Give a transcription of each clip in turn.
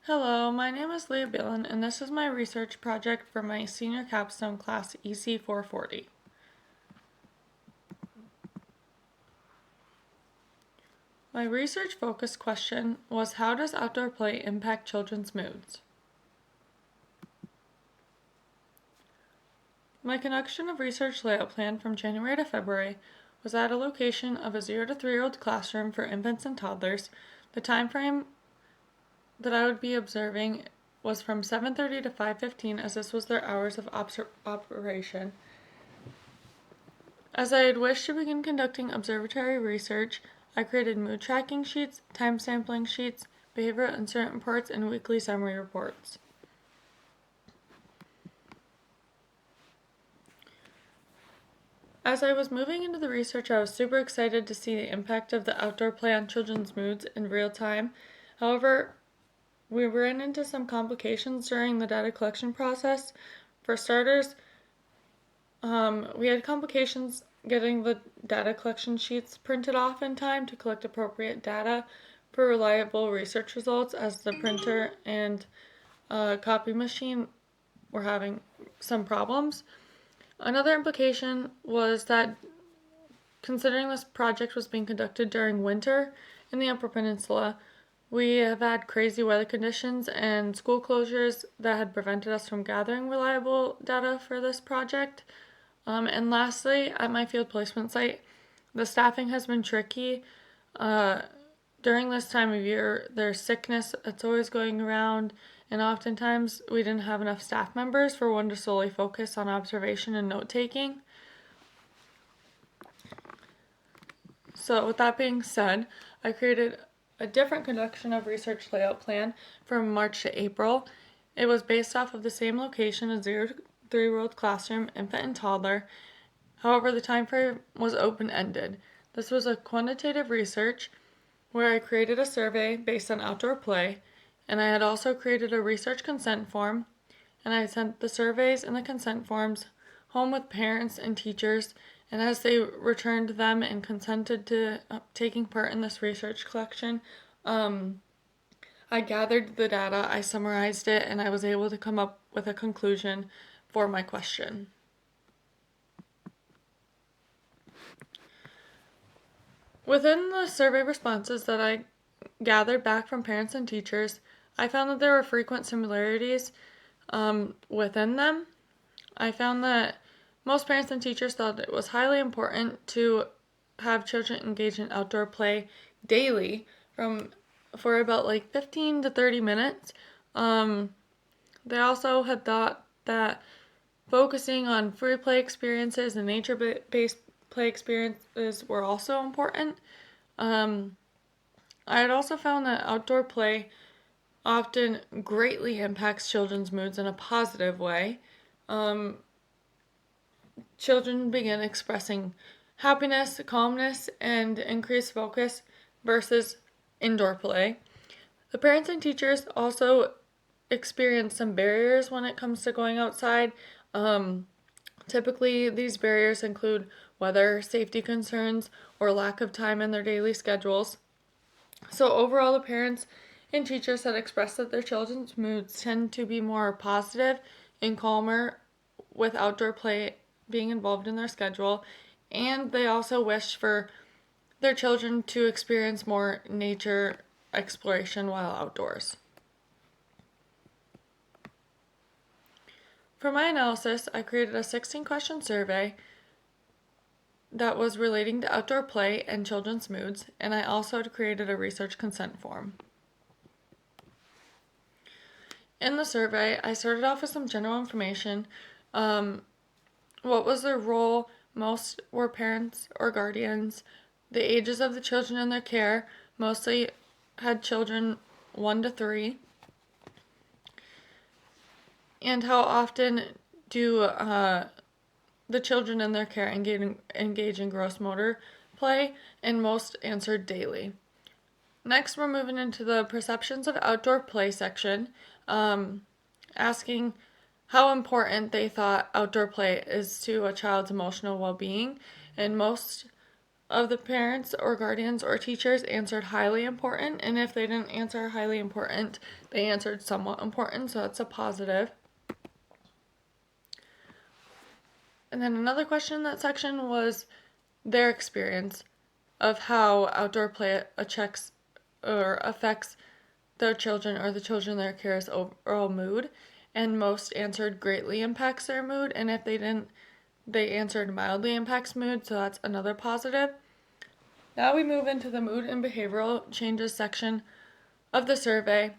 Hello, my name is Leah Billen, and this is my research project for my senior capstone class EC440. My research focus question was, how does outdoor play impact children's moods? My conduction of research layout plan from January to February was at a location of a 0 to 3-year-old classroom for infants and toddlers. The time frame that I would be observing was from 7:30 to 5:15, as this was their hours of operation. As I had wished to begin conducting observatory research, I created mood tracking sheets, time sampling sheets, behavioral incident reports, and weekly summary reports. As I was moving into the research, I was super excited to see the impact of the outdoor play on children's moods in real time. However, we ran into some complications during the data collection process. For starters, we had complications getting the data collection sheets printed off in time to collect appropriate data for reliable research results, as the printer and copy machine were having some problems. Another implication was that, considering this project was being conducted during winter in the Upper Peninsula, we have had crazy weather conditions and school closures that had prevented us from gathering reliable data for this project. And lastly, at my field placement site, the staffing has been tricky. During this time of year, there's sickness that's always going around, and oftentimes we didn't have enough staff members for one to solely focus on observation and note taking. So with that being said, I created a different conduction of research layout plan from March to April. It was based off of the same location, a 0 to 3-year-old classroom, infant and toddler. However, the time frame was open-ended. This was a quantitative research where I created a survey based on outdoor play, and I had also created a research consent form, and I sent the surveys and the consent forms home with parents and teachers, and as they returned them and consented to taking part in this research collection, I gathered the data, I summarized it, and I was able to come up with a conclusion for my question. Within the survey responses that I gathered back from parents and teachers, I found that there were frequent similarities within them. I found that most parents and teachers thought it was highly important to have children engage in outdoor play daily for about 15 to 30 minutes. They also had thought that focusing on free play experiences and nature-based play experiences were also important. I had also found that outdoor play often greatly impacts children's moods in a positive way. Children begin expressing happiness, calmness, and increased focus versus indoor play. The parents and teachers also experience some barriers when it comes to going outside. Typically, these barriers include weather, safety concerns, or lack of time in their daily schedules. So overall, the parents and teachers had expressed that their children's moods tend to be more positive and calmer with outdoor play being involved in their schedule, and they also wished for their children to experience more nature exploration while outdoors. For my analysis, I created a 16-question survey that was relating to outdoor play and children's moods, and I also created a research consent form. In the survey, I started off with some general information. What was their role? Most were parents or guardians. The ages of the children in their care mostly had children 1 to 3. And how often do the children in their care engage in gross motor play? And most answered daily. Next, we're moving into the perceptions of outdoor play section, asking how important they thought outdoor play is to a child's emotional well-being, and most of the parents or guardians or teachers answered highly important, and if they didn't answer highly important, they answered somewhat important, so that's a positive. And then another question in that section was their experience of how outdoor play affects their children or the children in their care's overall mood, and most answered greatly impacts their mood, and if they didn't, they answered mildly impacts mood, so that's another positive. Now we move into the mood and behavioral changes section of the survey,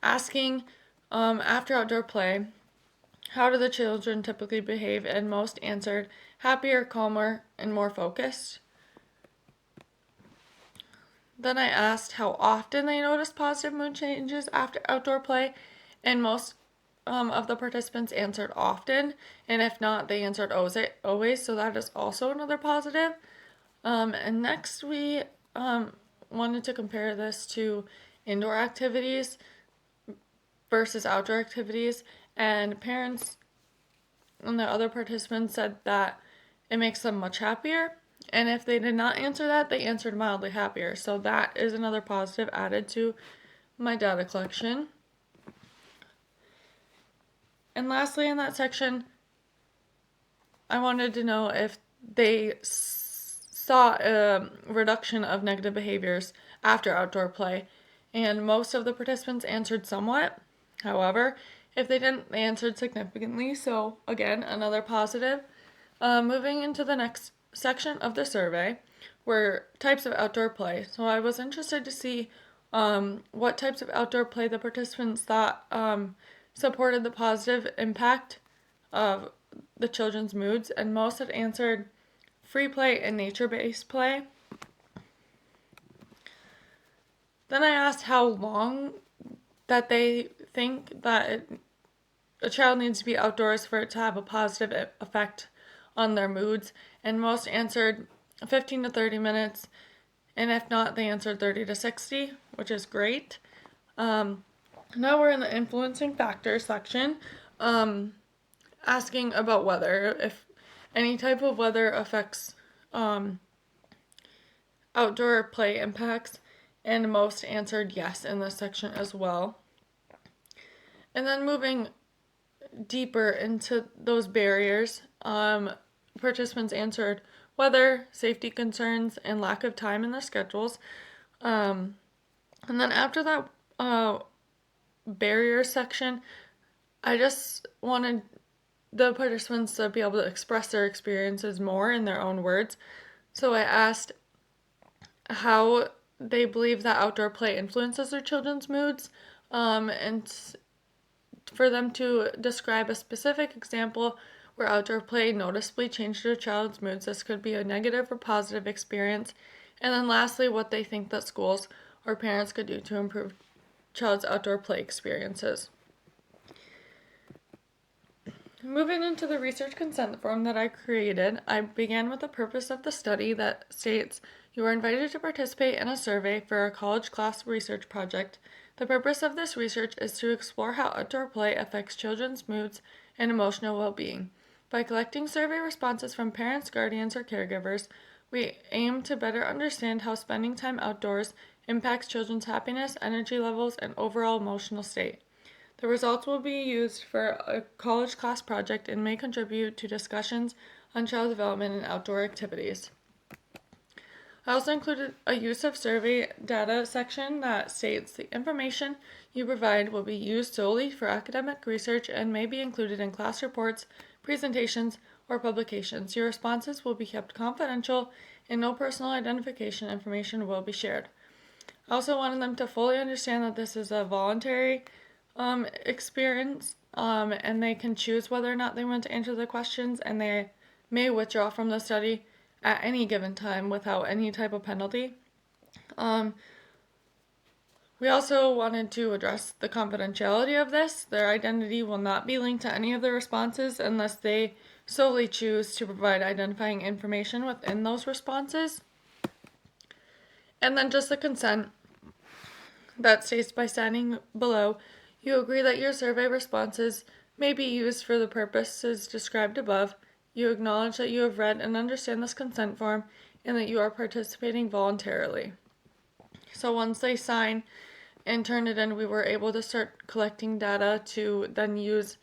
asking after outdoor play, how do the children typically behave, and most answered happier, calmer, and more focused. Then I asked how often they noticed positive mood changes after outdoor play, and most of the participants answered often, and if not, they answered always, so that is also another positive. And next we wanted to compare this to indoor activities versus outdoor activities, and parents and the other participants said that it makes them much happier, and if they did not answer that, they answered mildly happier, so that is another positive added to my data collection. And lastly, in that section, I wanted to know if they saw a reduction of negative behaviors after outdoor play, and most of the participants answered somewhat. However, if they didn't, they answered significantly, so again, another positive. Moving into the next section of the survey were types of outdoor play. So I was interested to see what types of outdoor play the participants thought supported the positive impact of the children's moods, and most had answered free play and nature-based play. Then I asked how long that they think that a child needs to be outdoors for it to have a positive effect on their moods, and most answered 15 to 30 minutes, and if not, they answered 30 to 60, which is great. Now we're in the influencing factors section, asking about weather, if any type of weather affects outdoor play impacts, and most answered yes in this section as well. And then moving deeper into those barriers, participants answered weather, safety concerns, and lack of time in their schedules. And then after that barrier section, I just wanted the participants to be able to express their experiences more in their own words. So I asked how they believe that outdoor play influences their children's moods, and for them to describe a specific example where outdoor play noticeably changed a child's moods. This could be a negative or positive experience. And then lastly, what they think that schools or parents could do to improve child's outdoor play experiences. Moving into the research consent form that I created, I began with the purpose of the study that states, you are invited to participate in a survey for a college class research project. The purpose of this research is to explore how outdoor play affects children's moods and emotional well-being. By collecting survey responses from parents, guardians, or caregivers, we aim to better understand how spending time outdoors impacts children's happiness, energy levels, and overall emotional state. The results will be used for a college class project and may contribute to discussions on child development and outdoor activities. I also included a use of survey data section that states the information you provide will be used solely for academic research and may be included in class reports, presentations, or publications. Your responses will be kept confidential and no personal identification information will be shared. I also wanted them to fully understand that this is a voluntary experience, and they can choose whether or not they want to answer the questions, and they may withdraw from the study at any given time without any type of penalty. We also wanted to address the confidentiality of this. Their identity will not be linked to any of their responses unless they solely choose to provide identifying information within those responses. And then just the consent that states, by signing below, you agree that your survey responses may be used for the purposes described above You acknowledge that you have read and understand this consent form and that you are participating voluntarily. So once they sign and turn it in, we were able to start collecting data to then use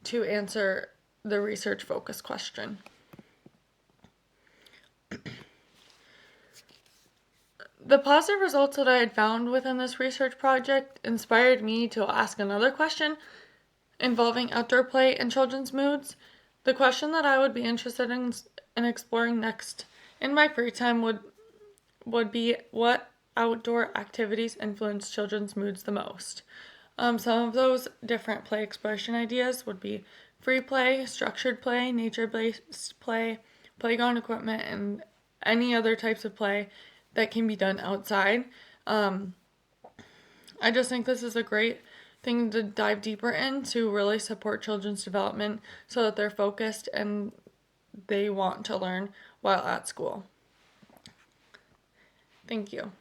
to answer the research focus question. The positive results that I had found within this research project inspired me to ask another question involving outdoor play and children's moods. The question that I would be interested in exploring next in my free time would be what outdoor activities influence children's moods the most. Some of those different play exploration ideas would be free play, structured play, nature-based play, playground equipment, and any other types of play that can be done outside. I just think this is a great thing to dive deeper in to really support children's development so that they're focused and they want to learn while at school. Thank you.